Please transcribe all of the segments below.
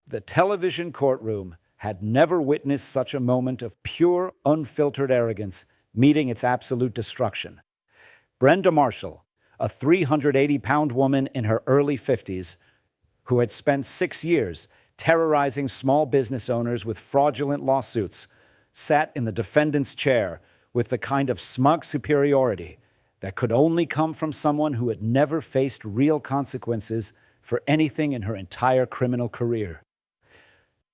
The television courtroom had never witnessed such a moment of pure, unfiltered arrogance meeting its absolute destruction. Brenda Marshall, a 380-pound woman in her early 50s, who had spent 6 years terrorizing small business owners with fraudulent lawsuits, sat in the defendant's chair with the kind of smug superiority that could only come from someone who had never faced real consequences for anything in her entire criminal career.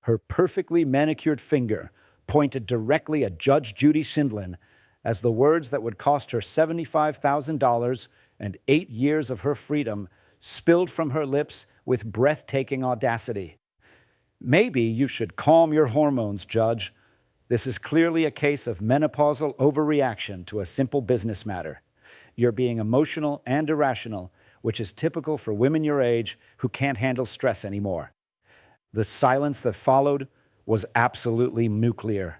Her perfectly manicured finger pointed directly at Judge Judy as the words that would cost her $75,000 and 8 years of her freedom spilled from her lips with breathtaking audacity. "Maybe you should calm your hormones, Judge. This is clearly a case of menopausal overreaction to a simple business matter. You're being emotional and irrational, which is typical for women your age who can't handle stress anymore." The silence that followed was absolutely nuclear.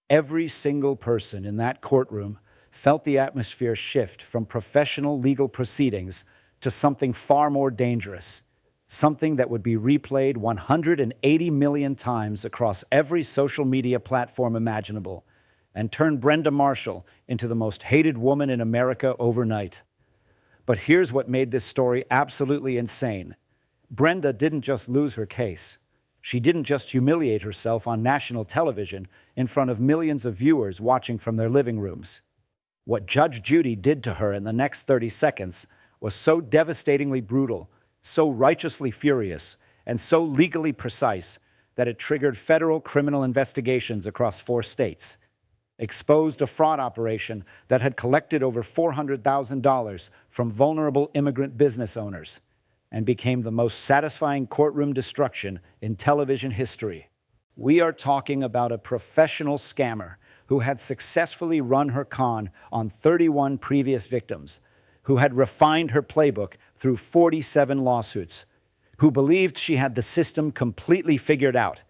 Every single person in that courtroom felt the atmosphere shift from professional legal proceedings to something far more dangerous, something that would be replayed 180 million times across every social media platform imaginable and turn Brenda Marshall into the most hated woman in America overnight. But here's what made this story absolutely insane. Brenda didn't just lose her case. She didn't just humiliate herself on national television in front of millions of viewers watching from their living rooms. What Judge Judy did to her in the next 30 seconds was so devastatingly brutal, so righteously furious, and so legally precise that it triggered federal criminal investigations across 4 states, exposed a fraud operation that had collected over $400,000 from vulnerable immigrant business owners, and became the most satisfying courtroom destruction in television history. We are talking about a professional scammer who had successfully run her con on 31 previous victims, who had refined her playbook through 47 lawsuits, who believed she had the system completely figured out,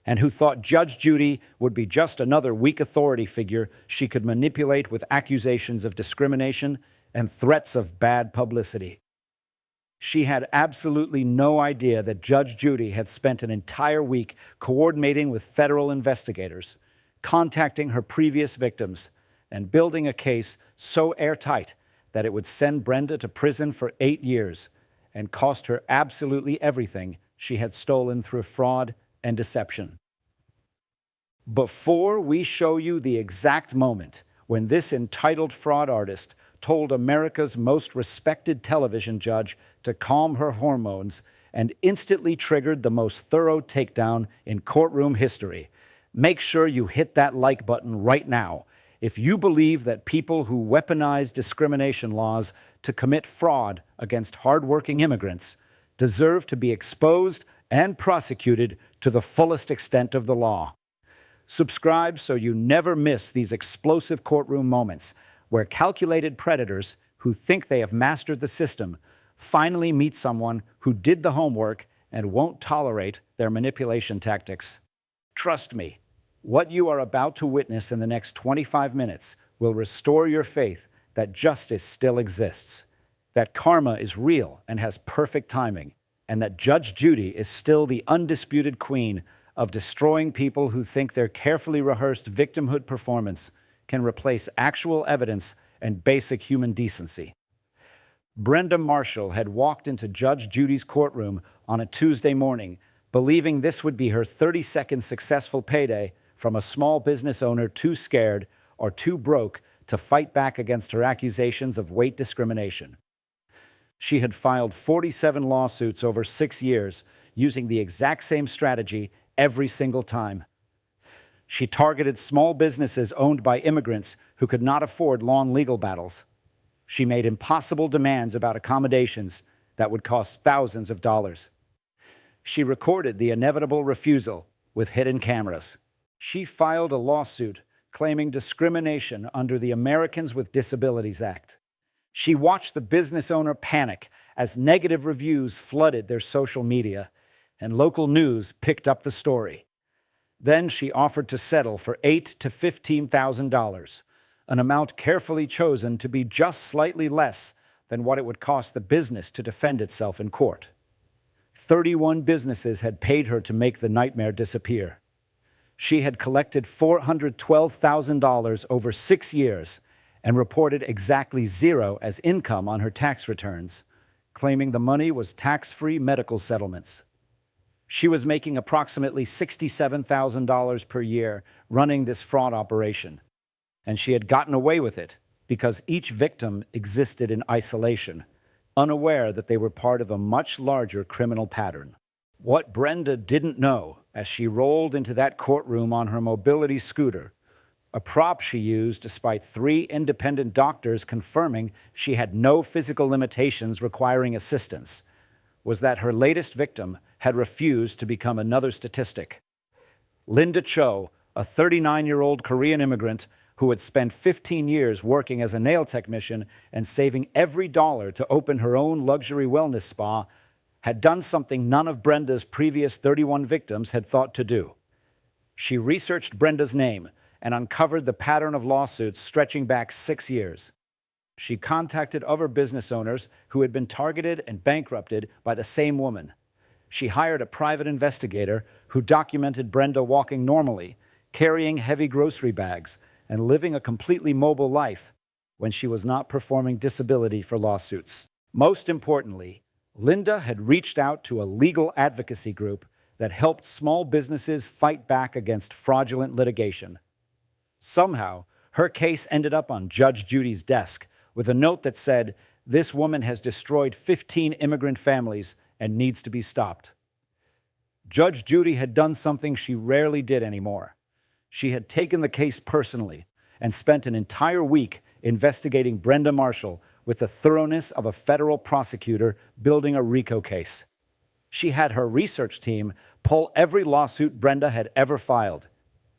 and who thought Judge Judy would be just another weak authority figure she could manipulate with accusations of discrimination and threats of bad publicity. She had absolutely no idea that Judge Judy had spent an entire week coordinating with federal investigators, contacting her previous victims, and building a case so airtight that it would send Brenda to prison for 8 years and cost her absolutely everything she had stolen through fraud and deception. Before we show you the exact moment when this entitled fraud artist told America's most respected television judge to calm her hormones and instantly triggered the most thorough takedown in courtroom history, make sure you hit that like button right now if you believe that people who weaponize discrimination laws to commit fraud against hardworking immigrants deserve to be exposed and prosecuted to the fullest extent of the law. Subscribe so you never miss these explosive courtroom moments where calculated predators who think they have mastered the system finally meet someone who did the homework and won't tolerate their manipulation tactics. Trust me, what you are about to witness in the next 25 minutes will restore your faith that justice still exists, that karma is real and has perfect timing, and that Judge Judy is still the undisputed queen of destroying people who think their carefully rehearsed victimhood performance can replace actual evidence and basic human decency. Brenda Marshall had walked into Judge Judy's courtroom on a Tuesday morning, believing this would be her 32nd successful payday from a small business owner too scared or too broke to fight back against her accusations of weight discrimination. She had filed 47 lawsuits over 6 years, using the exact same strategy every single time. She targeted small businesses owned by immigrants who could not afford long legal battles. She made impossible demands about accommodations that would cost thousands of dollars. She recorded the inevitable refusal with hidden cameras. She filed a lawsuit claiming discrimination under the Americans with Disabilities Act. She watched the business owner panic as negative reviews flooded their social media, and local news picked up the story. Then she offered to settle for $8,000 to $15,000, an amount carefully chosen to be just slightly less than what it would cost the business to defend itself in court. 31 businesses had paid her to make the nightmare disappear. She had collected $412,000 over 6 years and reported exactly zero as income on her tax returns, claiming the money was tax-free medical settlements. She was making approximately $67,000 per year running this fraud operation, and she had gotten away with it because each victim existed in isolation, unaware that they were part of a much larger criminal pattern. What Brenda didn't know as she rolled into that courtroom on her mobility scooter, a prop she used despite 3 independent doctors confirming she had no physical limitations requiring assistance, was that her latest victim had refused to become another statistic. Linda Cho, a 39-year-old Korean immigrant who had spent 15 years working as a nail technician and saving every dollar to open her own luxury wellness spa, had done something none of Brenda's previous 31 victims had thought to do. She researched Brenda's name and uncovered the pattern of lawsuits stretching back 6 years. She contacted other business owners who had been targeted and bankrupted by the same woman. She hired a private investigator who documented Brenda walking normally, carrying heavy grocery bags, and living a completely mobile life when she was not performing disability for lawsuits. Most importantly, Linda had reached out to a legal advocacy group that helped small businesses fight back against fraudulent litigation. Somehow, her case ended up on Judge Judy's desk with a note that said, "This woman has destroyed 15 immigrant families and needs to be stopped." Judge Judy had done something she rarely did anymore. She had taken the case personally and spent an entire week investigating Brenda Marshall with the thoroughness of a federal prosecutor building a RICO case. She had her research team pull every lawsuit Brenda had ever filed.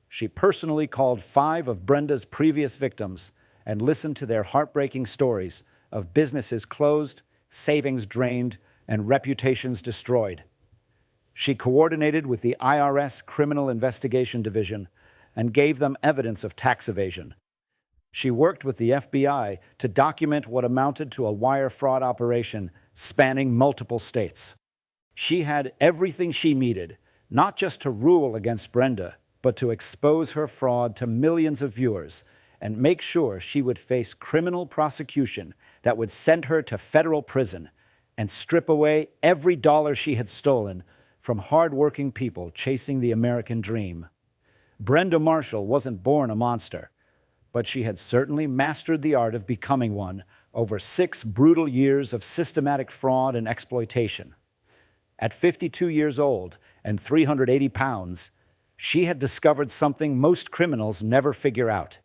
She personally called 5 of Brenda's previous victims and listened to their heartbreaking stories of businesses closed, savings drained, and reputations destroyed. She coordinated with the IRS Criminal Investigation Division and gave them evidence of tax evasion. She worked with the FBI to document what amounted to a wire fraud operation spanning multiple states. She had everything she needed, not just to rule against Brenda, but to expose her fraud to millions of viewers and make sure she would face criminal prosecution that would send her to federal prison and strip away every dollar she had stolen from hardworking people chasing the American dream. Brenda Marshall wasn't born a monster, but she had certainly mastered the art of becoming one over 6 brutal years of systematic fraud and exploitation. At 52 years old and 380 pounds, she had discovered something most criminals never figure out.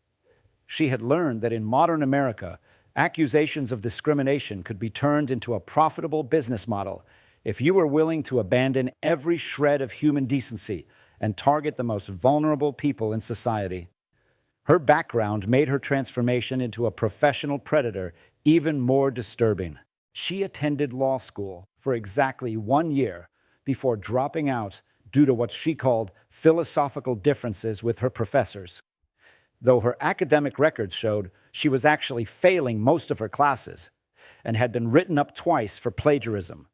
She had learned that in modern America, accusations of discrimination could be turned into a profitable business model if you were willing to abandon every shred of human decency and target the most vulnerable people in society. Her background made her transformation into a professional predator even more disturbing. She attended law school for exactly 1 year before dropping out due to what she called philosophical differences with her professors. Though her academic records showed she was actually failing most of her classes and had been written up twice for plagiarism.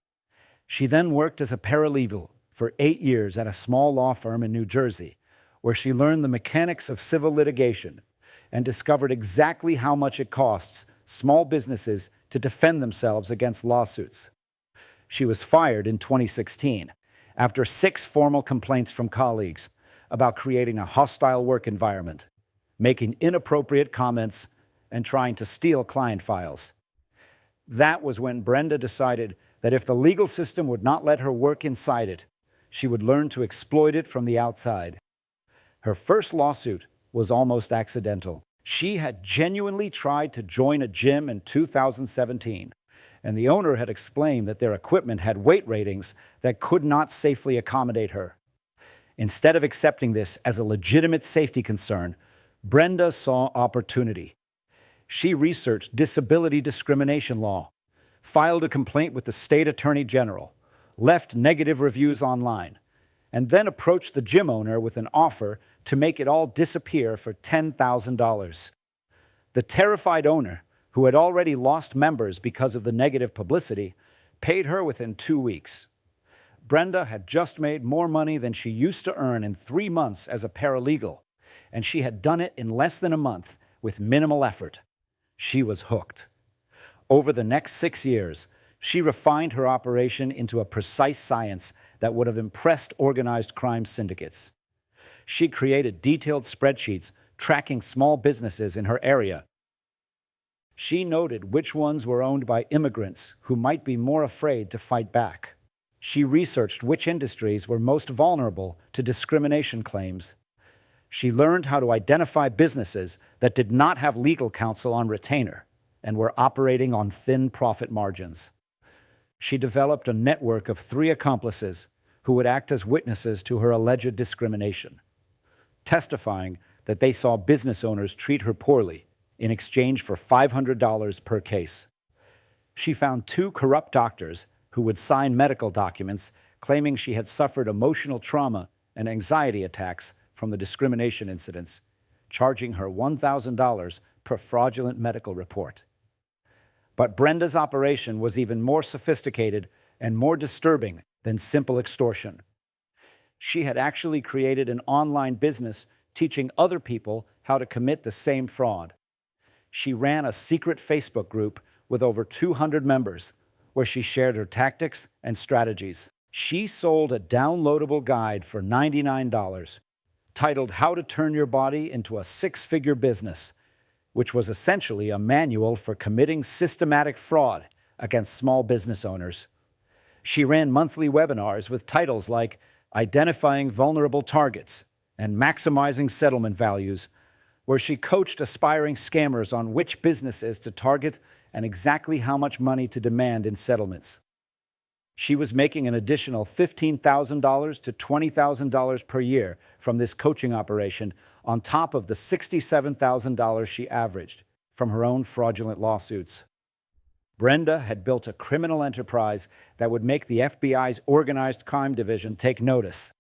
She then worked as a paralegal for 8 years at a small law firm in New Jersey, where she learned the mechanics of civil litigation and discovered exactly how much it costs small businesses to defend themselves against lawsuits. She was fired in 2016 after 6 formal complaints from colleagues about creating a hostile work environment, making inappropriate comments, and trying to steal client files. That was when Brenda decided that if the legal system would not let her work inside it, she would learn to exploit it from the outside. Her first lawsuit was almost accidental. She had genuinely tried to join a gym in 2017, and the owner had explained that their equipment had weight ratings that could not safely accommodate her. Instead of accepting this as a legitimate safety concern, Brenda saw opportunity. She researched disability discrimination law, filed a complaint with the state attorney general, left negative reviews online, and then approached the gym owner with an offer to make it all disappear for $10,000. The terrified owner, who had already lost members because of the negative publicity, paid her within 2 weeks. Brenda had just made more money than she used to earn in 3 months as a paralegal, and she had done it in less than a month with minimal effort. She was hooked. Over the next 6 years, she refined her operation into a precise science that would have impressed organized crime syndicates. She created detailed spreadsheets tracking small businesses in her area. She noted which ones were owned by immigrants who might be more afraid to fight back. She researched which industries were most vulnerable to discrimination claims. She learned how to identify businesses that did not have legal counsel on retainer and were operating on thin profit margins. She developed a network of 3 accomplices who would act as witnesses to her alleged discrimination, testifying that they saw business owners treat her poorly in exchange for $500 per case. She found 2 corrupt doctors who would sign medical documents claiming she had suffered emotional trauma and anxiety attacks from the discrimination incidents, charging her $1,000 per fraudulent medical report. But Brenda's operation was even more sophisticated and more disturbing than simple extortion. She had actually created an online business teaching other people how to commit the same fraud. She ran a secret Facebook group with over 200 members where she shared her tactics and strategies. She sold a downloadable guide for $99 titled How to Turn Your Body into a 6-Figure Business, which was essentially a manual for committing systematic fraud against small business owners. She ran monthly webinars with titles like Identifying Vulnerable Targets and Maximizing Settlement Values, where she coached aspiring scammers on which businesses to target and exactly how much money to demand in settlements. She was making an additional $15,000 to $20,000 per year from this coaching operation on top of the $67,000 she averaged from her own fraudulent lawsuits. Brenda had built a criminal enterprise that would make the FBI's organized crime division take notice,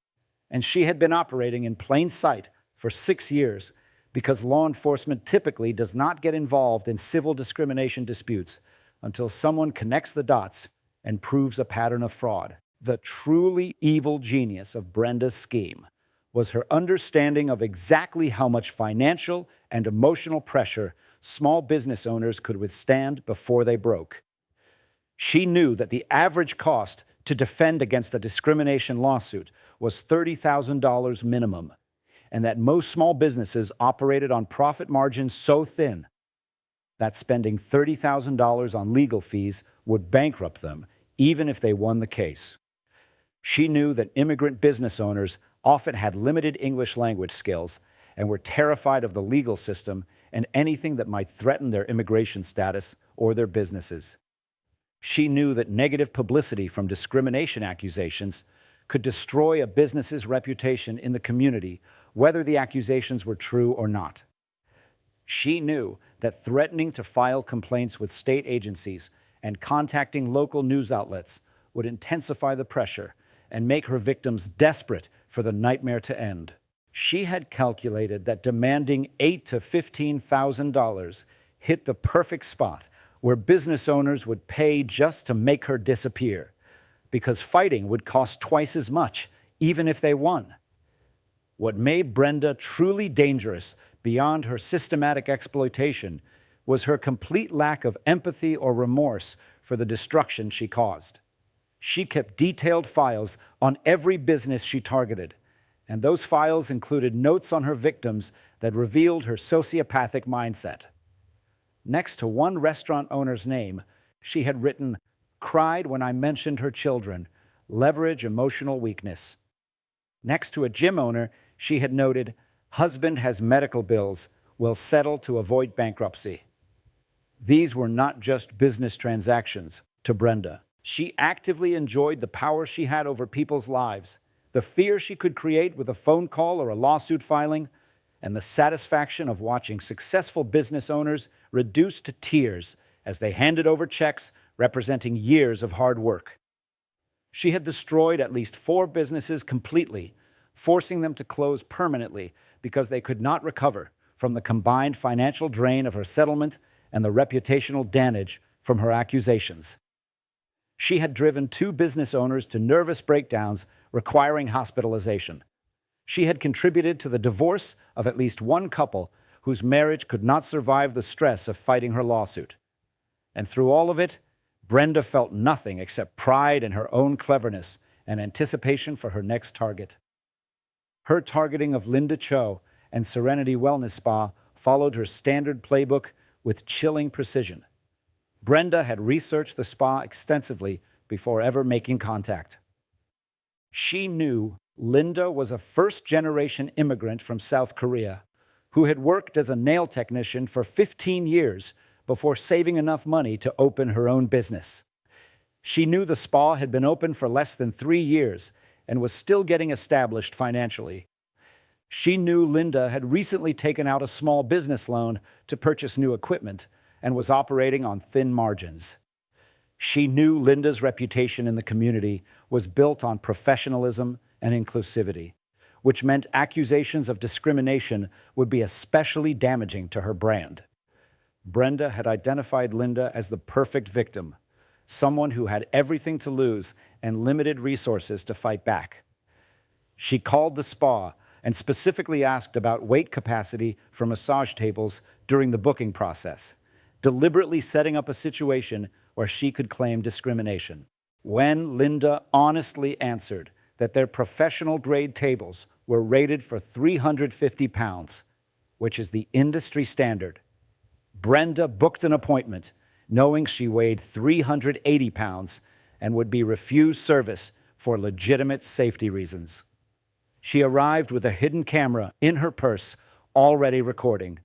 and she had been operating in plain sight for 6 years because law enforcement typically does not get involved in civil discrimination disputes until someone connects the dots and proves a pattern of fraud. The truly evil genius of Brenda's scheme was her understanding of exactly how much financial and emotional pressure small business owners could withstand before they broke. She knew that the average cost to defend against a discrimination lawsuit was $30,000 minimum, and that most small businesses operated on profit margins so thin that spending $30,000 on legal fees would bankrupt them, even if they won the case. She knew that immigrant business owners often had limited English language skills and were terrified of the legal system and anything that might threaten their immigration status or their businesses. She knew that negative publicity from discrimination accusations could destroy a business's reputation in the community, whether the accusations were true or not. She knew that threatening to file complaints with state agencies and contacting local news outlets would intensify the pressure and make her victims desperate for the nightmare to end. She had calculated that demanding $8,000 to $15,000 hit the perfect spot where business owners would pay just to make her disappear, because fighting would cost twice as much, even if they won. What made Brenda truly dangerous beyond her systematic exploitation was her complete lack of empathy or remorse for the destruction she caused. She kept detailed files on every business she targeted, and those files included notes on her victims that revealed her sociopathic mindset. Next to one restaurant owner's name, she had written, "Cried when I mentioned her children, leverage emotional weakness." Next to a gym owner, she had noted, "Husband has medical bills, will settle to avoid bankruptcy." These were not just business transactions to Brenda. She actively enjoyed the power she had over people's lives, the fear she could create with a phone call or a lawsuit filing, and the satisfaction of watching successful business owners reduced to tears as they handed over checks representing years of hard work. She had destroyed at least 4 businesses completely, forcing them to close permanently because they could not recover from the combined financial drain of her settlement and the reputational damage from her accusations. She had driven two business owners to nervous breakdowns requiring hospitalization. She had contributed to the divorce of at least one couple whose marriage could not survive the stress of fighting her lawsuit. And through all of it, Brenda felt nothing except pride in her own cleverness and anticipation for her next target. Her targeting of Linda Cho and Serenity Wellness Spa followed her standard playbook with chilling precision. Brenda had researched the spa extensively before ever making contact. She knew Linda was a first-generation immigrant from South Korea who had worked as a nail technician for 15 years before saving enough money to open her own business. She knew the spa had been open for less than 3 years and was still getting established financially. She knew Linda had recently taken out a small business loan to purchase new equipment and was operating on thin margins. She knew Linda's reputation in the community was built on professionalism and inclusivity, which meant accusations of discrimination would be especially damaging to her brand. Brenda had identified Linda as the perfect victim, someone who had everything to lose and limited resources to fight back. She called the spa and specifically asked about weight capacity for massage tables during the booking process, deliberately setting up a situation where she could claim discrimination. When Linda honestly answered that their professional-grade tables were rated for 350 pounds, which is the industry standard, Brenda booked an appointment knowing she weighed 380 pounds and would be refused service for legitimate safety reasons. She arrived with a hidden camera in her purse, already recording.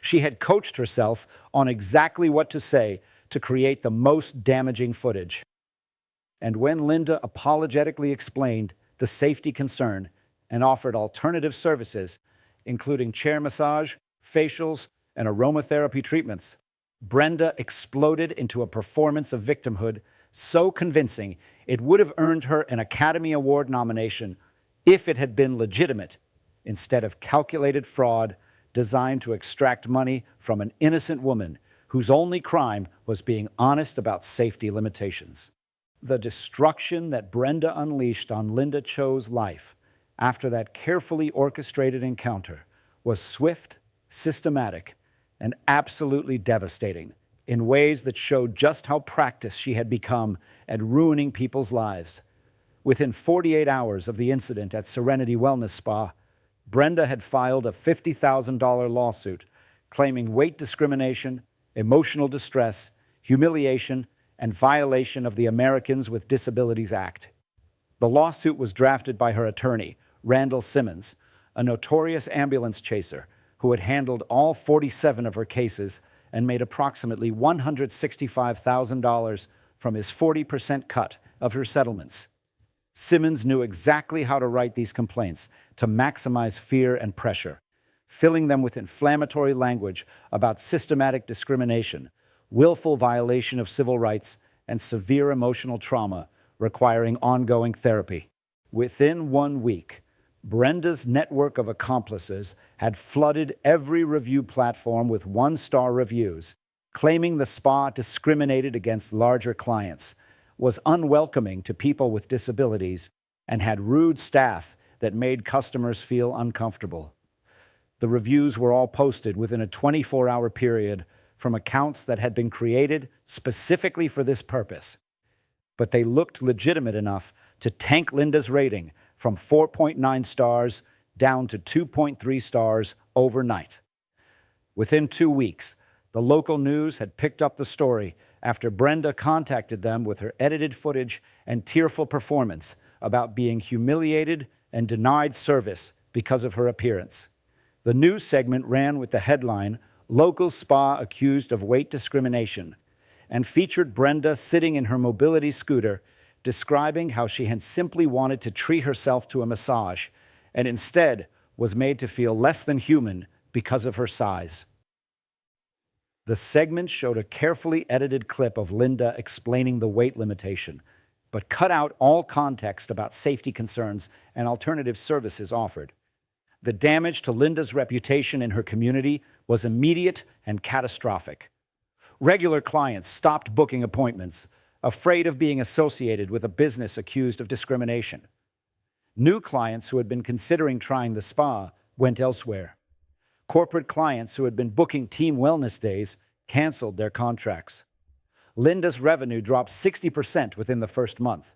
She had coached herself on exactly what to say to create the most damaging footage. And when Linda apologetically explained the safety concern and offered alternative services, including chair massage, facials, and aromatherapy treatments, Brenda exploded into a performance of victimhood so convincing it would have earned her an Academy Award nomination if it had been legitimate, instead of calculated fraud designed to extract money from an innocent woman whose only crime was being honest about safety limitations. The destruction that Brenda unleashed on Linda Cho's life after that carefully orchestrated encounter was swift, systematic, and absolutely devastating in ways that showed just how practiced she had become at ruining people's lives. Within 48 hours of the incident at Serenity Wellness Spa, Brenda had filed a $50,000 lawsuit claiming weight discrimination, emotional distress, humiliation, and violation of the Americans with Disabilities Act. The lawsuit was drafted by her attorney, Randall Simmons, a notorious ambulance chaser who had handled all 47 of her cases and made approximately $165,000 from his 40% cut of her settlements. Simmons knew exactly how to write these complaints to maximize fear and pressure, filling them with inflammatory language about systematic discrimination, willful violation of civil rights, and severe emotional trauma requiring ongoing therapy. Within 1 week, Brenda's network of accomplices had flooded every review platform with one-star reviews, claiming the spa discriminated against larger clients, was unwelcoming to people with disabilities, and had rude staff that made customers feel uncomfortable. The reviews were all posted within a 24-hour period from accounts that had been created specifically for this purpose. But they looked legitimate enough to tank Linda's rating from 4.9 stars down to 2.3 stars overnight. Within 2 weeks, the local news had picked up the story after Brenda contacted them with her edited footage and tearful performance about being humiliated and denied service because of her appearance. The news segment ran with the headline, "Local Spa Accused of Weight Discrimination," and featured Brenda sitting in her mobility scooter, describing how she had simply wanted to treat herself to a massage and instead was made to feel less than human because of her size. The segment showed a carefully edited clip of Linda explaining the weight limitation, but cut out all context about safety concerns and alternative services offered. The damage to Linda's reputation in her community was immediate and catastrophic. Regular clients stopped booking appointments, afraid of being associated with a business accused of discrimination. New clients who had been considering trying the spa went elsewhere. Corporate clients who had been booking team wellness days canceled their contracts. Linda's revenue dropped 60% within the first month,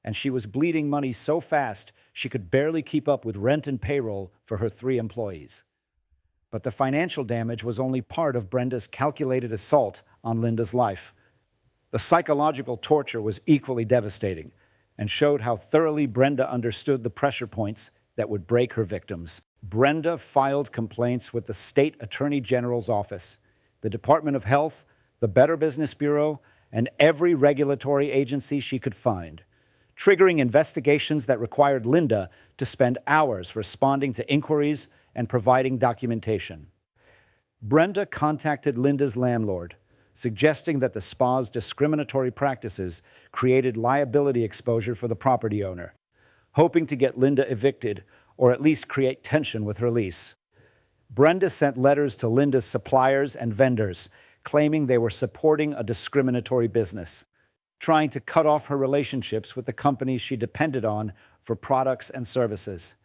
and she was bleeding money so fast she could barely keep up with rent and payroll for her 3 employees. But the financial damage was only part of Brenda's calculated assault on Linda's life. The psychological torture was equally devastating and showed how thoroughly Brenda understood the pressure points that would break her victims. Brenda filed complaints with the State Attorney General's office, the Department of Health, the Better Business Bureau, and every regulatory agency she could find, triggering investigations that required Linda to spend hours responding to inquiries and providing documentation. Brenda contacted Linda's landlord, suggesting that the spa's discriminatory practices created liability exposure for the property owner, hoping to get Linda evicted or at least create tension with her lease. Brenda sent letters to Linda's suppliers and vendors, claiming they were supporting a discriminatory business, trying to cut off her relationships with the companies she depended on for products and services.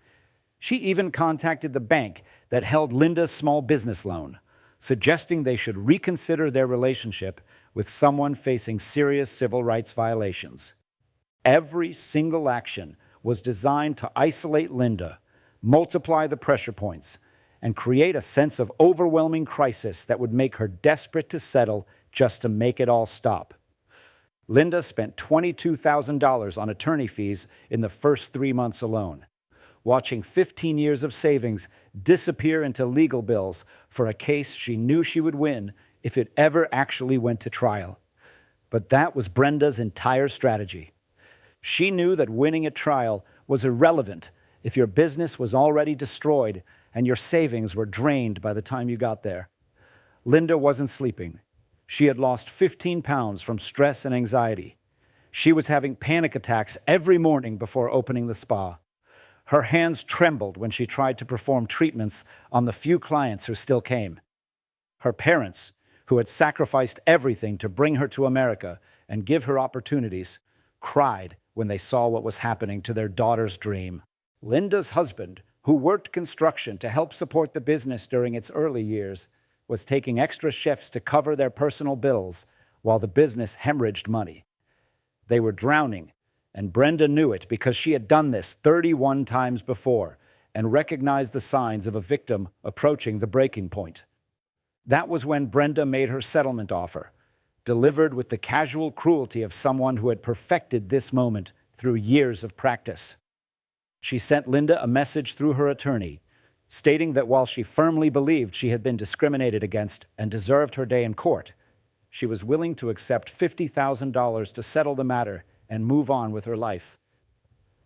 She even contacted the bank that held Linda's small business loan, suggesting they should reconsider their relationship with someone facing serious civil rights violations. Every single action was designed to isolate Linda, multiply the pressure points, and create a sense of overwhelming crisis that would make her desperate to settle just to make it all stop. Linda spent $22,000 on attorney fees in the first 3 months alone, watching 15 years of savings disappear into legal bills for a case she knew she would win if it ever actually went to trial. But that was Brenda's entire strategy. She knew that winning at trial was irrelevant if your business was already destroyed and your savings were drained by the time you got there. Linda wasn't sleeping. She had lost 15 pounds from stress and anxiety. She was having panic attacks every morning before opening the spa. Her hands trembled when she tried to perform treatments on the few clients who still came. Her parents, who had sacrificed everything to bring her to America and give her opportunities, cried when they saw what was happening to their daughter's dream. Linda's husband, who worked construction to help support the business during its early years, was taking extra shifts to cover their personal bills while the business hemorrhaged money. They were drowning, and Brenda knew it because she had done this 31 times before and recognized the signs of a victim approaching the breaking point. That was when Brenda made her settlement offer, delivered with the casual cruelty of someone who had perfected this moment through years of practice. She sent Linda a message through her attorney, stating that while she firmly believed she had been discriminated against and deserved her day in court, she was willing to accept $50,000 to settle the matter and move on with her life.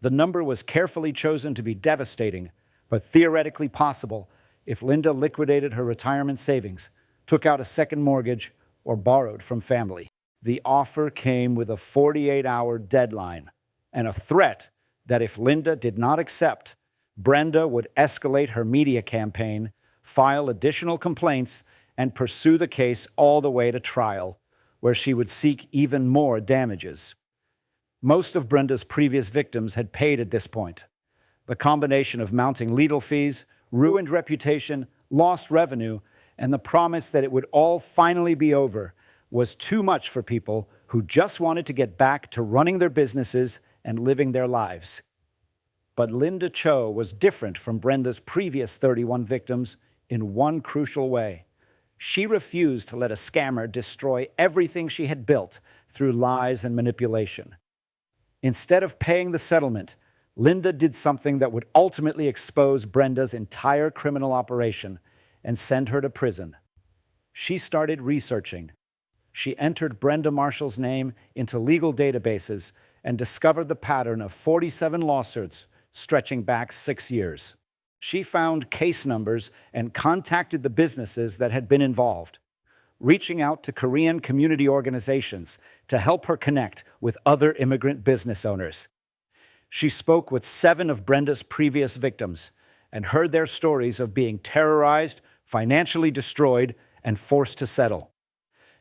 The number was carefully chosen to be devastating, but theoretically possible if Linda liquidated her retirement savings, took out a second mortgage, or borrowed from family. The offer came with a 48-hour deadline and a threat that if Linda did not accept, Brenda would escalate her media campaign, file additional complaints, and pursue the case all the way to trial, where she would seek even more damages. Most of Brenda's previous victims had paid at this point. The combination of mounting legal fees, ruined reputation, lost revenue, and the promise that it would all finally be over was too much for people who just wanted to get back to running their businesses and living their lives. But Linda Cho was different from Brenda's previous 31 victims in one crucial way. She refused to let a scammer destroy everything she had built through lies and manipulation. Instead of paying the settlement, Linda did something that would ultimately expose Brenda's entire criminal operation and send her to prison. She started researching. She entered Brenda Marshall's name into legal databases and discovered the pattern of 47 lawsuits stretching back 6 years. She found case numbers and contacted the businesses that had been involved, reaching out to Korean community organizations to help her connect with other immigrant business owners. She spoke with 7 of Brenda's previous victims and heard their stories of being terrorized, financially destroyed, and forced to settle.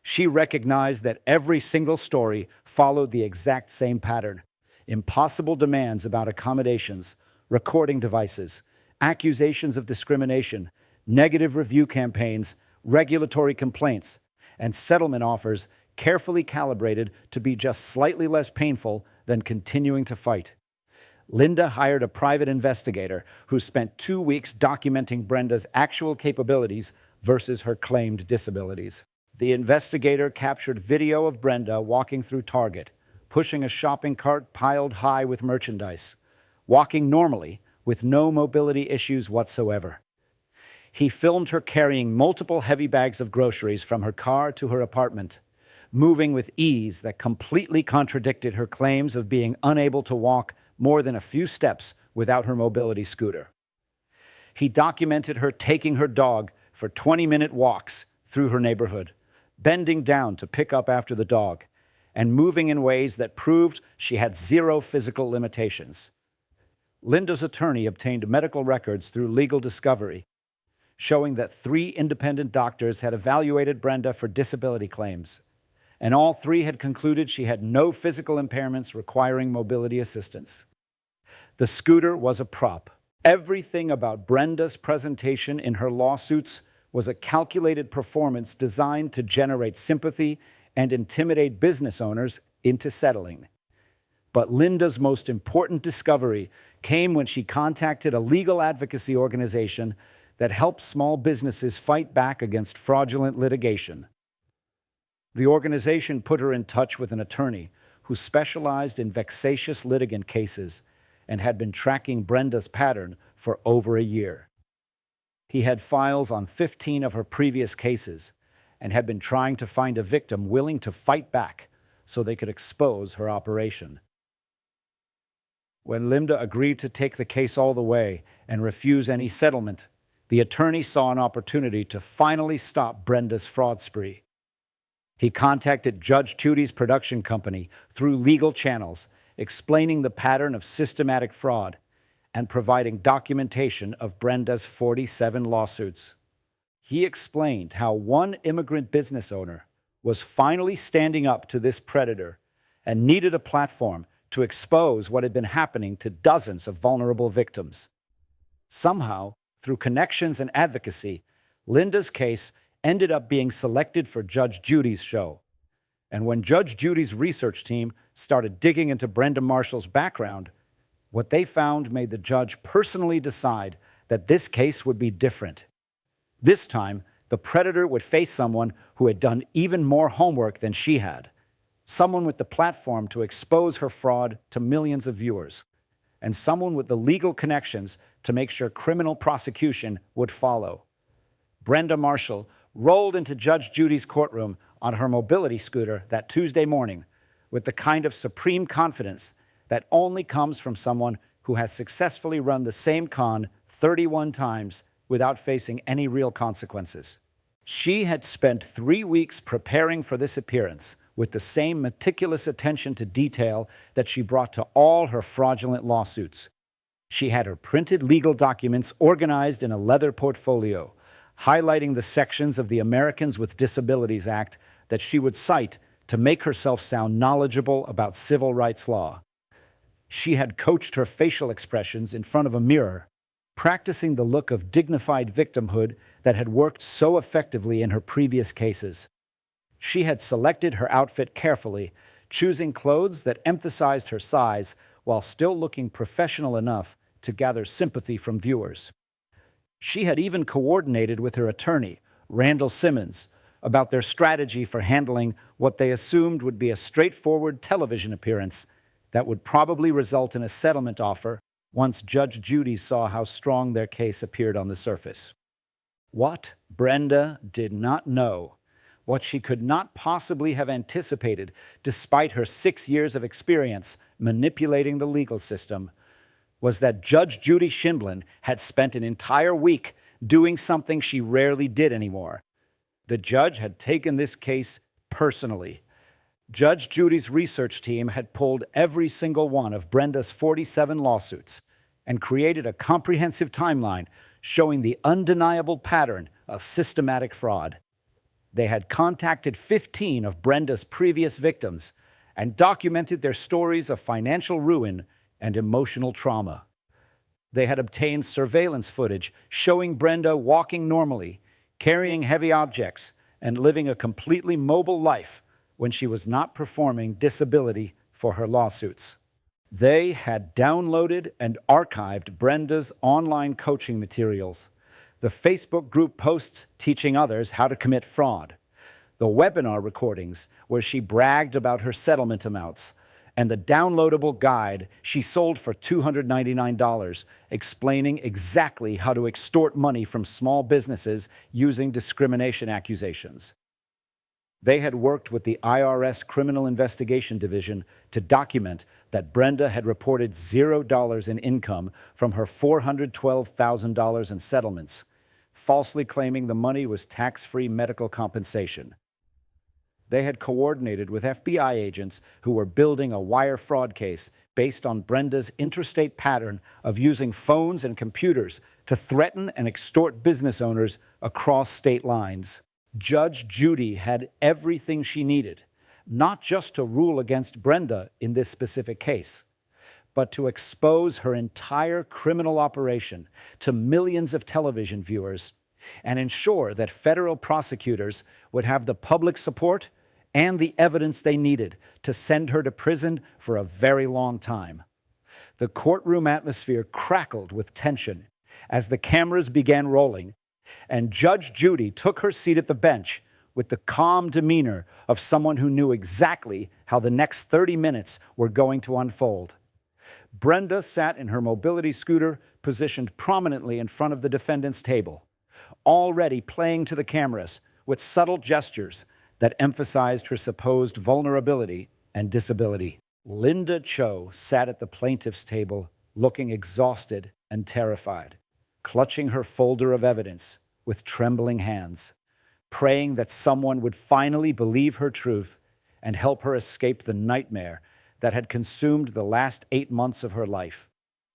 She recognized that every single story followed the exact same pattern: impossible demands about accommodations, recording devices, accusations of discrimination, negative review campaigns, regulatory complaints, and settlement offers carefully calibrated to be just slightly less painful than continuing to fight. Linda hired a private investigator who spent 2 weeks documenting Brenda's actual capabilities versus her claimed disabilities. The investigator captured video of Brenda walking through Target, pushing a shopping cart piled high with merchandise, walking normally with no mobility issues whatsoever. He filmed her carrying multiple heavy bags of groceries from her car to her apartment, moving with ease that completely contradicted her claims of being unable to walk more than a few steps without her mobility scooter. He documented her taking her dog for 20-minute walks through her neighborhood, bending down to pick up after the dog, and moving in ways that proved she had zero physical limitations. Linda's attorney obtained medical records through legal discovery, showing that 3 independent doctors had evaluated Brenda for disability claims, and all 3 had concluded she had no physical impairments requiring mobility assistance. The scooter was a prop. Everything about Brenda's presentation in her lawsuits was a calculated performance designed to generate sympathy and intimidate business owners into settling. But Linda's most important discovery came when she contacted a legal advocacy organization that helps small businesses fight back against fraudulent litigation. The organization put her in touch with an attorney who specialized in vexatious litigant cases and had been tracking Brenda's pattern for over a year. He had files on 15 of her previous cases and had been trying to find a victim willing to fight back so they could expose her operation. When Linda agreed to take the case all the way and refuse any settlement, the attorney saw an opportunity to finally stop Brenda's fraud spree. He contacted Judge Judy's production company through legal channels, explaining the pattern of systematic fraud and providing documentation of Brenda's 47 lawsuits. He explained how one immigrant business owner was finally standing up to this predator and needed a platform to expose what had been happening to dozens of vulnerable victims. Somehow, through connections and advocacy, Linda's case ended up being selected for Judge Judy's show. And when Judge Judy's research team started digging into Brenda Marshall's background, what they found made the judge personally decide that this case would be different. This time, the predator would face someone who had done even more homework than she had, someone with the platform to expose her fraud to millions of viewers, and someone with the legal connections to make sure criminal prosecution would follow. Brenda Marshall rolled into Judge Judy's courtroom on her mobility scooter that Tuesday morning with the kind of supreme confidence that only comes from someone who has successfully run the same con 31 times without facing any real consequences. She had spent 3 weeks preparing for this appearance with the same meticulous attention to detail that she brought to all her fraudulent lawsuits. She had her printed legal documents organized in a leather portfolio, highlighting the sections of the Americans with Disabilities Act that she would cite to make herself sound knowledgeable about civil rights law. She had coached her facial expressions in front of a mirror, practicing the look of dignified victimhood that had worked so effectively in her previous cases. She had selected her outfit carefully, choosing clothes that emphasized her size while still looking professional enough to gather sympathy from viewers. She had even coordinated with her attorney, Randall Simmons, about their strategy for handling what they assumed would be a straightforward television appearance that would probably result in a settlement offer once Judge Judy saw how strong their case appeared on the surface. What Brenda did not know, what she could not possibly have anticipated despite her 6 years of experience manipulating the legal system, was that Judge Judy Schindlin had spent an entire week doing something she rarely did anymore. The judge had taken this case personally. Judge Judy's research team had pulled every single one of Brenda's 47 lawsuits and created a comprehensive timeline showing the undeniable pattern of systematic fraud. They had contacted 15 of Brenda's previous victims and documented their stories of financial ruin and emotional trauma. They had obtained surveillance footage showing Brenda walking normally, carrying heavy objects, and living a completely mobile life when she was not performing disability for her lawsuits. They had downloaded and archived Brenda's online coaching materials, the Facebook group posts teaching others how to commit fraud, the webinar recordings where she bragged about her settlement amounts, and the downloadable guide she sold for $299, explaining exactly how to extort money from small businesses using discrimination accusations. They had worked with the IRS Criminal Investigation Division to document that Brenda had reported $0 in income from her $412,000 in settlements, falsely claiming the money was tax-free medical compensation. They had coordinated with FBI agents who were building a wire fraud case based on Brenda's interstate pattern of using phones and computers to threaten and extort business owners across state lines. Judge Judy had everything she needed, not just to rule against Brenda in this specific case, but to expose her entire criminal operation to millions of television viewers and ensure that federal prosecutors would have the public support and the evidence they needed to send her to prison for a very long time. The courtroom atmosphere crackled with tension as the cameras began rolling, and Judge Judy took her seat at the bench with the calm demeanor of someone who knew exactly how the next 30 minutes were going to unfold. Brenda sat in her mobility scooter, positioned prominently in front of the defendant's table, already playing to the cameras with subtle gestures that emphasized her supposed vulnerability and disability. Linda Cho sat at the plaintiff's table, looking exhausted and terrified, clutching her folder of evidence with trembling hands, praying that someone would finally believe her truth and help her escape the nightmare that had consumed the last 8 months of her life.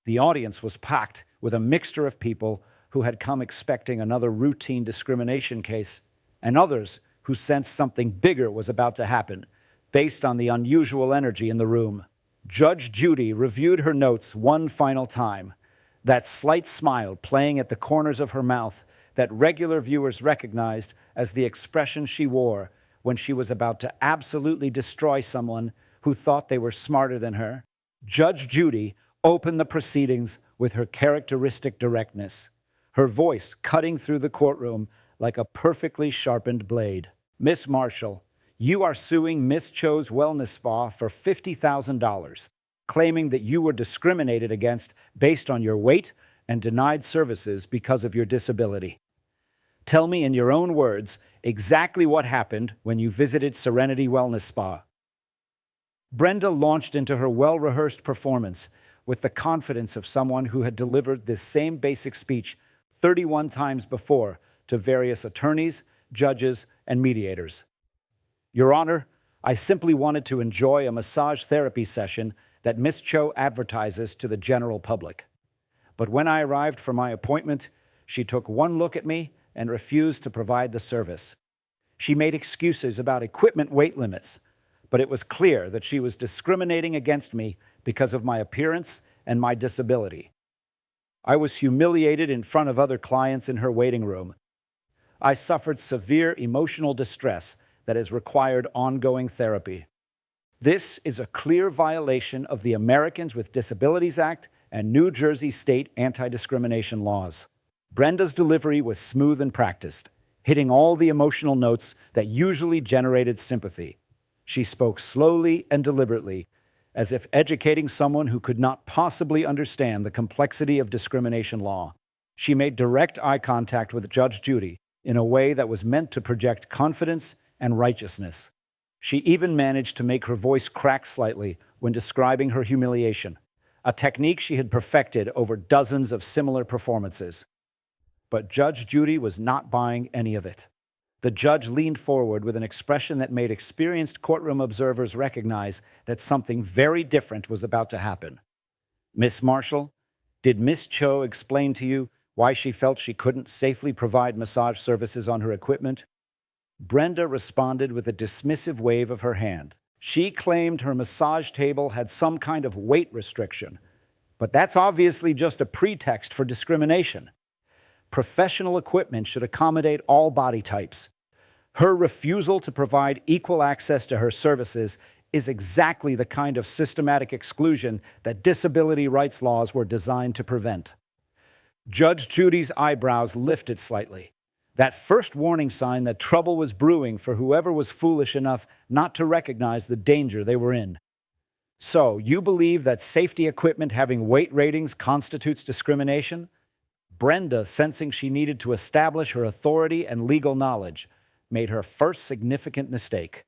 The audience was packed with a mixture of people who had come expecting another routine discrimination case, and others who sensed something bigger was about to happen, based on the unusual energy in the room. Judge Judy reviewed her notes one final time, that slight smile playing at the corners of her mouth that regular viewers recognized as the expression she wore when she was about to absolutely destroy someone who thought they were smarter than her. Judge Judy opened the proceedings with her characteristic directness, her voice cutting through the courtroom like a perfectly sharpened blade. Miss Marshall, you are suing Miss Cho's wellness spa for $50,000, claiming that you were discriminated against based on your weight and denied services because of your disability. Tell me in your own words exactly what happened when you visited Serenity Wellness Spa. Brenda launched into her well-rehearsed performance with the confidence of someone who had delivered this same basic speech 31 times before to various attorneys, judges, and mediators. Your Honor, I simply wanted to enjoy a massage therapy session that Miss Cho advertises to the general public. But when I arrived for my appointment, she took one look at me and refused to provide the service. She made excuses about equipment weight limits, but it was clear that she was discriminating against me because of my appearance and my disability. I was humiliated in front of other clients in her waiting room. I suffered severe emotional distress that has required ongoing therapy. This is a clear violation of the Americans with Disabilities Act and New Jersey state anti-discrimination laws. Brenda's delivery was smooth and practiced, hitting all the emotional notes that usually generated sympathy. She spoke slowly and deliberately, as if educating someone who could not possibly understand the complexity of discrimination law. She made direct eye contact with Judge Judy in a way that was meant to project confidence and righteousness. She even managed to make her voice crack slightly when describing her humiliation, a technique she had perfected over dozens of similar performances. But Judge Judy was not buying any of it. The judge leaned forward with an expression that made experienced courtroom observers recognize that something very different was about to happen. Miss Marshall, did Miss Cho explain to you why she felt she couldn't safely provide massage services on her equipment? Brenda responded with a dismissive wave of her hand. She claimed her massage table had some kind of weight restriction, but that's obviously just a pretext for discrimination. Professional equipment should accommodate all body types. Her refusal to provide equal access to her services is exactly the kind of systematic exclusion that disability rights laws were designed to prevent. Judge Judy's eyebrows lifted slightly. That first warning sign that trouble was brewing for whoever was foolish enough not to recognize the danger they were in. So, you believe that safety equipment having weight ratings constitutes discrimination? Brenda, sensing she needed to establish her authority and legal knowledge, made her first significant mistake.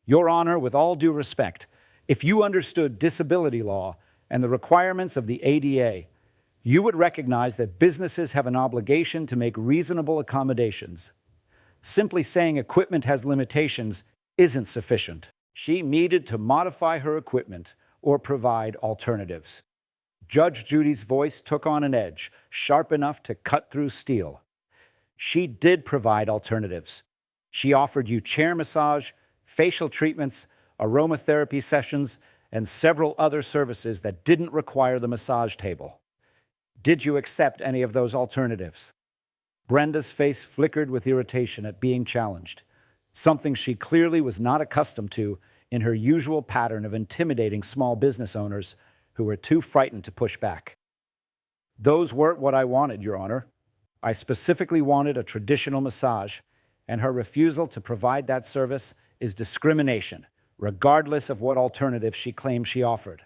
Your Honor, with all due respect, if you understood disability law and the requirements of the ADA, you would recognize that businesses have an obligation to make reasonable accommodations. Simply saying equipment has limitations isn't sufficient. She needed to modify her equipment or provide alternatives. Judge Judy's voice took on an edge, sharp enough to cut through steel. She did provide alternatives. She offered you chair massage, facial treatments, aromatherapy sessions, and several other services that didn't require the massage table. Did you accept any of those alternatives? Brenda's face flickered with irritation at being challenged, something she clearly was not accustomed to in her usual pattern of intimidating small business owners who were too frightened to push back. Those weren't what I wanted, Your Honor. I specifically wanted a traditional massage, and her refusal to provide that service is discrimination, regardless of what alternative she claimed she offered.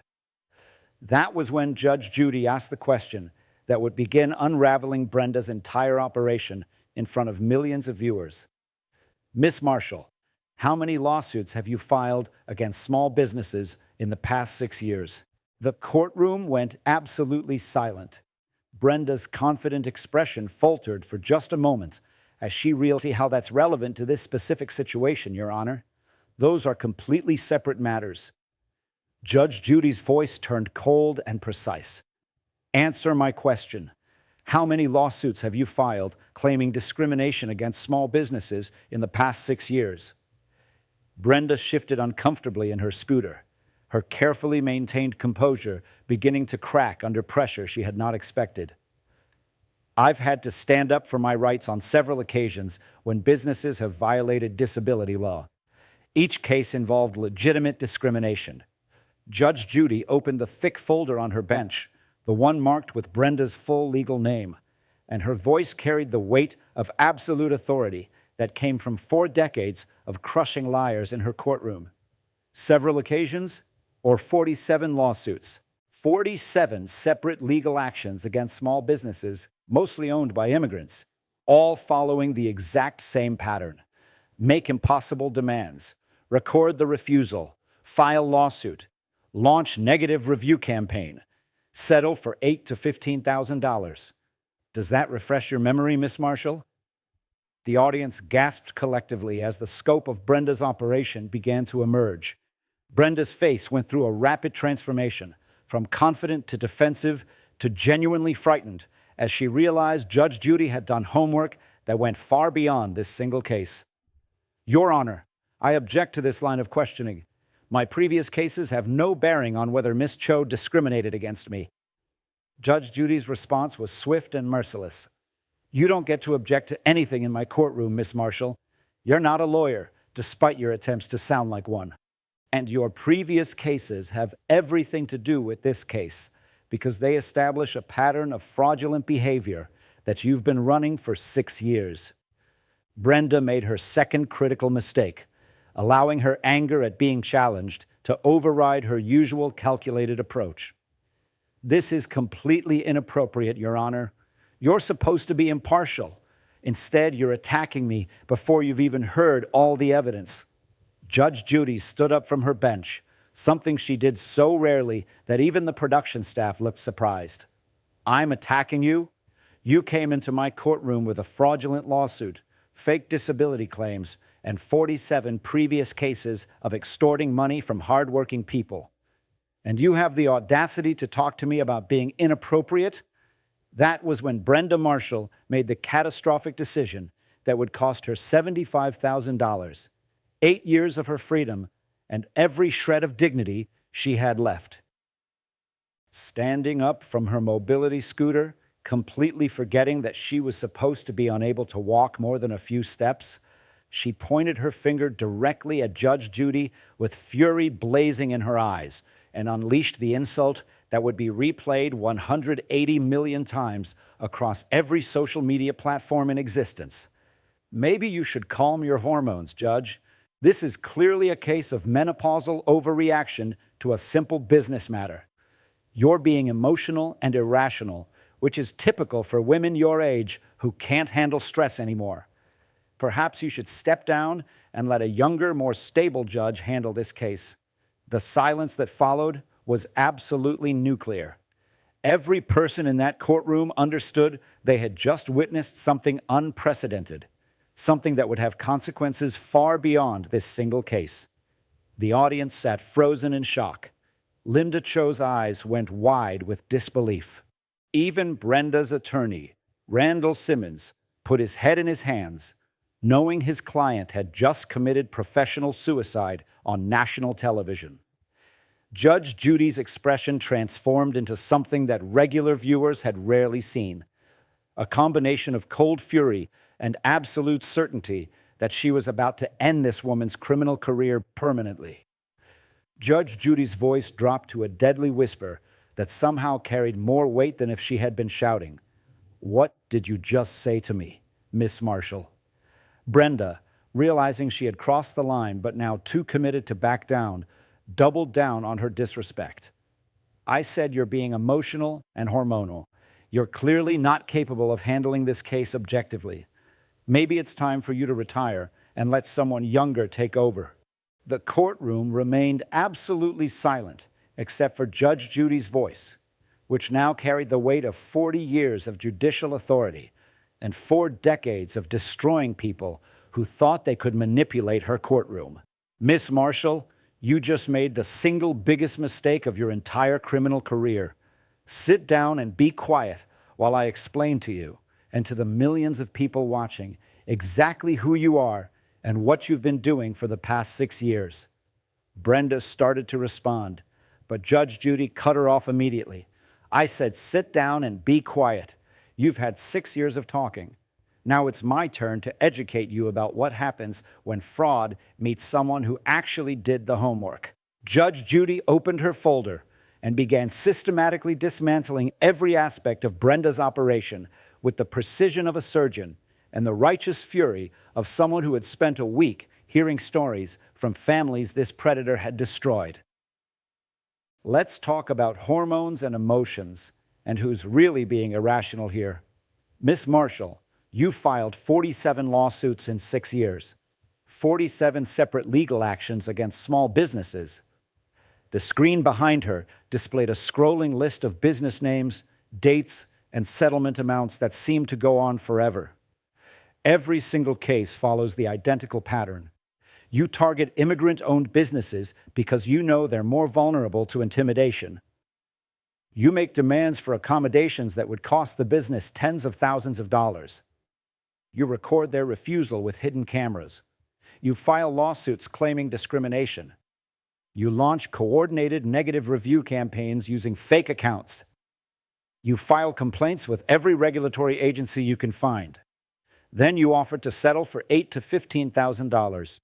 That was when Judge Judy asked the question that would begin unraveling Brenda's entire operation in front of millions of viewers. Miss Marshall, how many lawsuits have you filed against small businesses in the past 6 years? The courtroom went absolutely silent. Brenda's confident expression faltered for just a moment as she realized how that's relevant to this specific situation, Your Honor. Those are completely separate matters. Judge Judy's voice turned cold and precise. Answer my question. How many lawsuits have you filed claiming discrimination against small businesses in the past 6 years? Brenda shifted uncomfortably in her scooter, her carefully maintained composure beginning to crack under pressure she had not expected. I've had to stand up for my rights on several occasions when businesses have violated disability law. Each case involved legitimate discrimination. Judge Judy opened the thick folder on her bench, the one marked with Brenda's full legal name, and her voice carried the weight of absolute authority that came from 4 decades of crushing liars in her courtroom. Several occasions, or 47 lawsuits. 47 separate legal actions against small businesses, mostly owned by immigrants, all following the exact same pattern. Make impossible demands, record the refusal, file lawsuit, launch negative review campaign, settle for $8,000 to $15,000. Does that refresh your memory, Miss Marshall? The audience gasped collectively as the scope of Brenda's operation began to emerge. Brenda's face went through a rapid transformation, from confident to defensive to genuinely frightened, as she realized Judge Judy had done homework that went far beyond this single case. Your Honor, I object to this line of questioning. My previous cases have no bearing on whether Miss Cho discriminated against me. Judge Judy's response was swift and merciless. You don't get to object to anything in my courtroom, Miss Marshall. You're not a lawyer, despite your attempts to sound like one. And your previous cases have everything to do with this case, because they establish a pattern of fraudulent behavior that you've been running for 6 years. Brenda made her second critical mistake, allowing her anger at being challenged to override her usual calculated approach. This is completely inappropriate, Your Honor. You're supposed to be impartial. Instead, you're attacking me before you've even heard all the evidence. Judge Judy stood up from her bench, something she did so rarely that even the production staff looked surprised. I'm attacking you? You came into my courtroom with a fraudulent lawsuit, fake disability claims, and 47 previous cases of extorting money from hardworking people. And you have the audacity to talk to me about being inappropriate? That was when Brenda Marshall made the catastrophic decision that would cost her $75,000, 8 years of her freedom, and every shred of dignity she had left. Standing up from her mobility scooter, completely forgetting that she was supposed to be unable to walk more than a few steps, she pointed her finger directly at Judge Judy with fury blazing in her eyes and unleashed the insult that would be replayed 180 million times across every social media platform in existence. Maybe you should calm your hormones, Judge. This is clearly a case of menopausal overreaction to a simple business matter. You're being emotional and irrational, which is typical for women your age who can't handle stress anymore. Perhaps you should step down and let a younger, more stable judge handle this case. The silence that followed was absolutely nuclear. Every person in that courtroom understood they had just witnessed something unprecedented, something that would have consequences far beyond this single case. The audience sat frozen in shock. Linda Cho's eyes went wide with disbelief. Even Brenda's attorney, Randall Simmons, put his head in his hands, knowing his client had just committed professional suicide on national television. Judge Judy's expression transformed into something that regular viewers had rarely seen, a combination of cold fury and absolute certainty that she was about to end this woman's criminal career permanently. Judge Judy's voice dropped to a deadly whisper that somehow carried more weight than if she had been shouting. "What did you just say to me, Miss Marshall?" Brenda, realizing she had crossed the line but now too committed to back down, doubled down on her disrespect. "I said you're being emotional and hormonal. You're clearly not capable of handling this case objectively. Maybe it's time for you to retire and let someone younger take over." The courtroom remained absolutely silent, except for Judge Judy's voice, which now carried the weight of 40 years of judicial authority and 4 decades of destroying people who thought they could manipulate her courtroom. "Miss Marshall, you just made the single biggest mistake of your entire criminal career. Sit down and be quiet while I explain to you and to the millions of people watching exactly who you are and what you've been doing for the past 6 years." Brenda started to respond, but Judge Judy cut her off immediately. "I said sit down and be quiet. You've had 6 years of talking. Now it's my turn to educate you about what happens when fraud meets someone who actually did the homework." Judge Judy opened her folder and began systematically dismantling every aspect of Brenda's operation with the precision of a surgeon and the righteous fury of someone who had spent a week hearing stories from families this predator had destroyed. Let's talk about hormones and emotions and who's really being irrational here. Miss Marshall, you filed 47 lawsuits in 6 years, 47 separate legal actions against small businesses. The screen behind her displayed a scrolling list of business names, dates, and settlement amounts that seemed to go on forever. Every single case follows the identical pattern. You target immigrant-owned businesses because you know they're more vulnerable to intimidation. You make demands for accommodations that would cost the business tens of thousands of dollars. You record their refusal with hidden cameras. You file lawsuits claiming discrimination. You launch coordinated negative review campaigns using fake accounts. You file complaints with every regulatory agency you can find. Then you offer to settle for $8,000 to $15,000,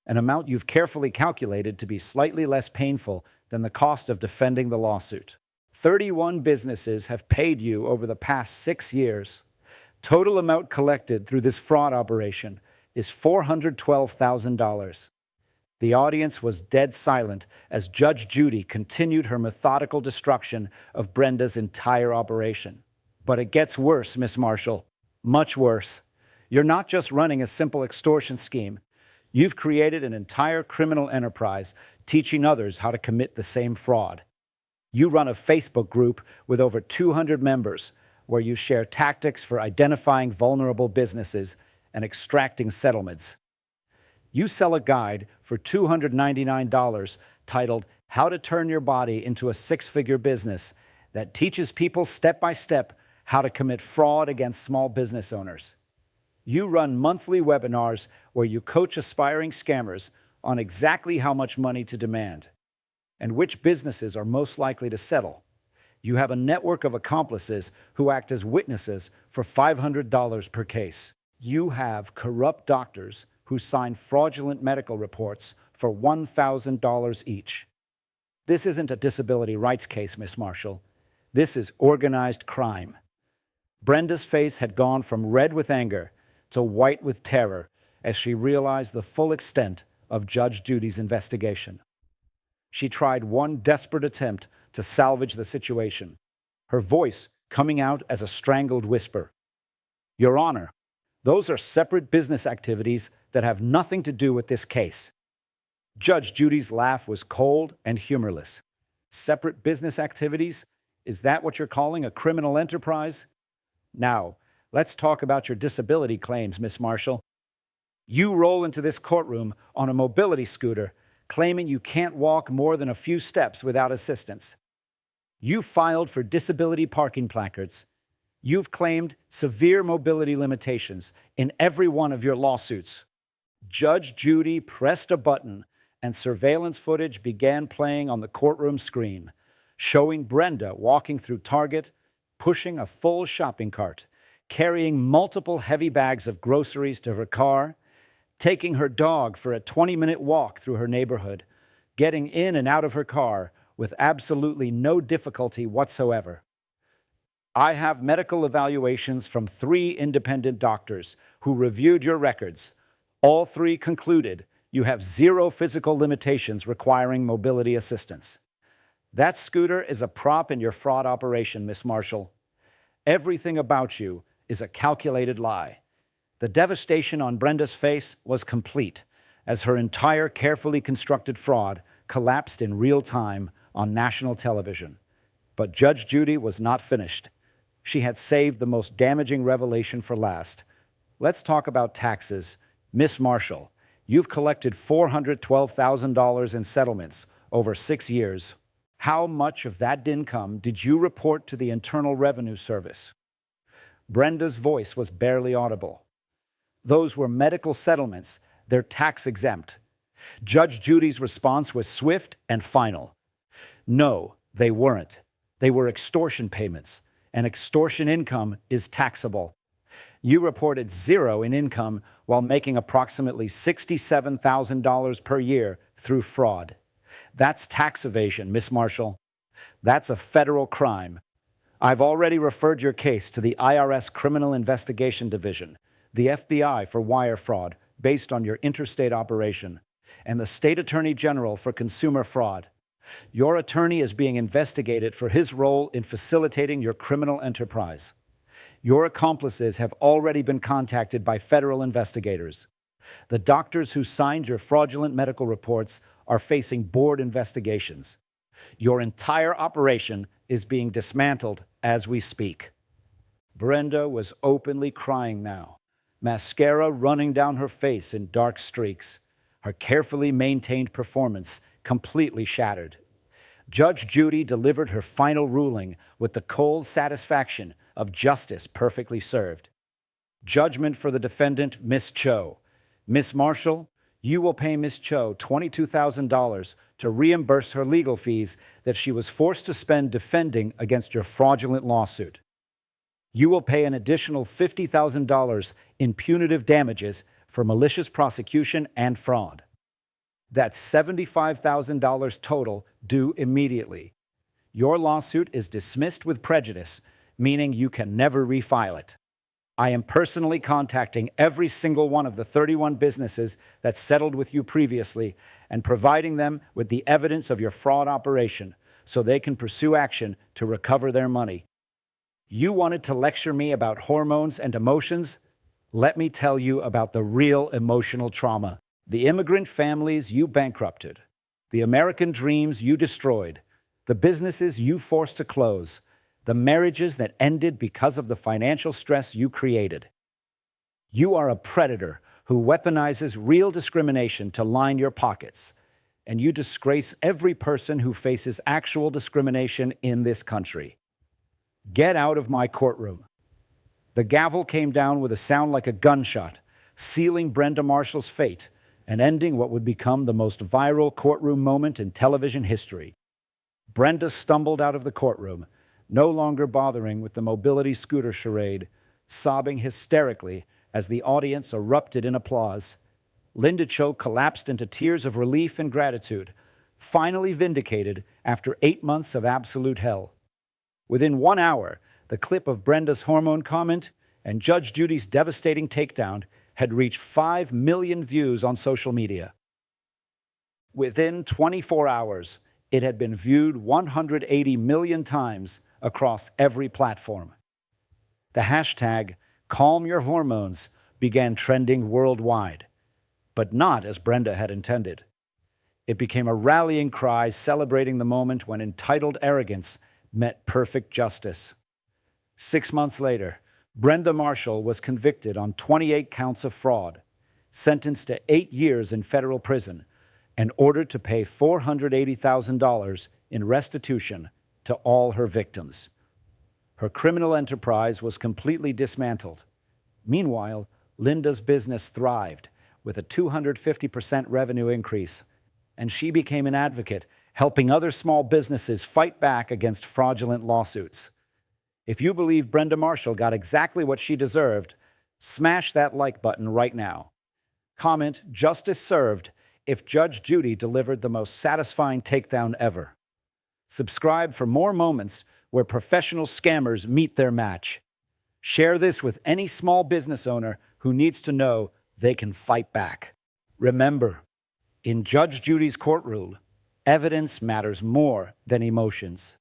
an amount you've carefully calculated to be slightly less painful than the cost of defending the lawsuit. 31 businesses have paid you over the past 6 years. Total amount collected through this fraud operation is $412,000. The audience was dead silent as Judge Judy continued her methodical destruction of Brenda's entire operation. But it gets worse, Miss Marshall, much worse. You're not just running a simple extortion scheme. You've created an entire criminal enterprise teaching others how to commit the same fraud. You run a Facebook group with over 200 members where you share tactics for identifying vulnerable businesses and extracting settlements. You sell a guide for $299 titled "How to Turn Your Body into a Six-Figure Business" that teaches people step by step how to commit fraud against small business owners. You run monthly webinars where you coach aspiring scammers on exactly how much money to demand and which businesses are most likely to settle. You have a network of accomplices who act as witnesses for $500 per case. You have corrupt doctors who sign fraudulent medical reports for $1,000 each. This isn't a disability rights case, Miss Marshall. This is organized crime. Brenda's face had gone from red with anger to white with terror as she realized the full extent of Judge Judy's investigation. She tried one desperate attempt to salvage the situation, her voice coming out as a strangled whisper. Your Honor, those are separate business activities that have nothing to do with this case. Judge Judy's laugh was cold and humorless. Separate business activities? Is that what you're calling a criminal enterprise? Now, let's talk about your disability claims, Miss Marshall. You roll into this courtroom on a mobility scooter, claiming you can't walk more than a few steps without assistance. You filed for disability parking placards. You've claimed severe mobility limitations in every one of your lawsuits. Judge Judy pressed a button and surveillance footage began playing on the courtroom screen, showing Brenda walking through Target, pushing a full shopping cart, carrying multiple heavy bags of groceries to her car, taking her dog for a 20-minute walk through her neighborhood, getting in and out of her car with absolutely no difficulty whatsoever. I have medical evaluations from 3 independent doctors who reviewed your records. All 3 concluded you have 0 physical limitations requiring mobility assistance. That scooter is a prop in your fraud operation, Miss Marshall. Everything about you is a calculated lie. The devastation on Brenda's face was complete as her entire carefully constructed fraud collapsed in real time on national television. But Judge Judy was not finished. She had saved the most damaging revelation for last. Let's talk about taxes. Miss Marshall, you've collected $412,000 in settlements over 6 years. How much of that income did you report to the Internal Revenue Service? Brenda's voice was barely audible. Those were medical settlements. They're tax exempt. Judge Judy's response was swift and final. No, they weren't. They were extortion payments, and extortion income is taxable. You reported 0 in income while making approximately $67,000 per year through fraud. That's tax evasion, Miss Marshall. That's a federal crime. I've already referred your case to the IRS Criminal Investigation Division, the FBI for wire fraud based on your interstate operation, and the State Attorney General for consumer fraud. Your attorney is being investigated for his role in facilitating your criminal enterprise. Your accomplices have already been contacted by federal investigators. The doctors who signed your fraudulent medical reports are facing board investigations. Your entire operation is being dismantled as we speak. Brenda was openly crying now, mascara running down her face in dark streaks, her carefully maintained performance completely shattered. Judge Judy delivered her final ruling with the cold satisfaction of justice perfectly served. Judgment for the defendant, Miss Cho. Miss Marshall, you will pay Miss Cho $22,000 to reimburse her legal fees that she was forced to spend defending against your fraudulent lawsuit. You will pay an additional $50,000 in punitive damages for malicious prosecution and fraud. That's $75,000 total due immediately. Your lawsuit is dismissed with prejudice, meaning you can never refile it. I am personally contacting every single one of the 31 businesses that settled with you previously and providing them with the evidence of your fraud operation so they can pursue action to recover their money. You wanted to lecture me about hormones and emotions? Let me tell you about the real emotional trauma. The immigrant families you bankrupted, the American dreams you destroyed, the businesses you forced to close, the marriages that ended because of the financial stress you created. You are a predator who weaponizes real discrimination to line your pockets, and you disgrace every person who faces actual discrimination in this country. Get out of my courtroom. The gavel came down with a sound like a gunshot, sealing Brenda Marshall's fate and ending what would become the most viral courtroom moment in television history. Brenda stumbled out of the courtroom, no longer bothering with the mobility scooter charade, sobbing hysterically as the audience erupted in applause. Linda Cho collapsed into tears of relief and gratitude, finally vindicated after 8 months of absolute hell. Within 1 hour, the clip of Brenda's hormone comment and Judge Judy's devastating takedown had reached 5 million views on social media. Within 24 hours, it had been viewed 180 million times across every platform. The hashtag #CalmYourHormones began trending worldwide, but not as Brenda had intended. It became a rallying cry celebrating the moment when entitled arrogance met perfect justice. 6 months later, Brenda Marshall was convicted on 28 counts of fraud, sentenced to 8 years in federal prison, and ordered to pay $480,000 in restitution to all her victims. Her criminal enterprise was completely dismantled. Meanwhile, Linda's business thrived with a 250% revenue increase, and she became an advocate, helping other small businesses fight back against fraudulent lawsuits. If you believe Brenda Marshall got exactly what she deserved, smash that like button right now. Comment "Justice served" if Judge Judy delivered the most satisfying takedown ever. Subscribe for more moments where professional scammers meet their match. Share this with any small business owner who needs to know they can fight back. Remember, in Judge Judy's courtroom, evidence matters more than emotions.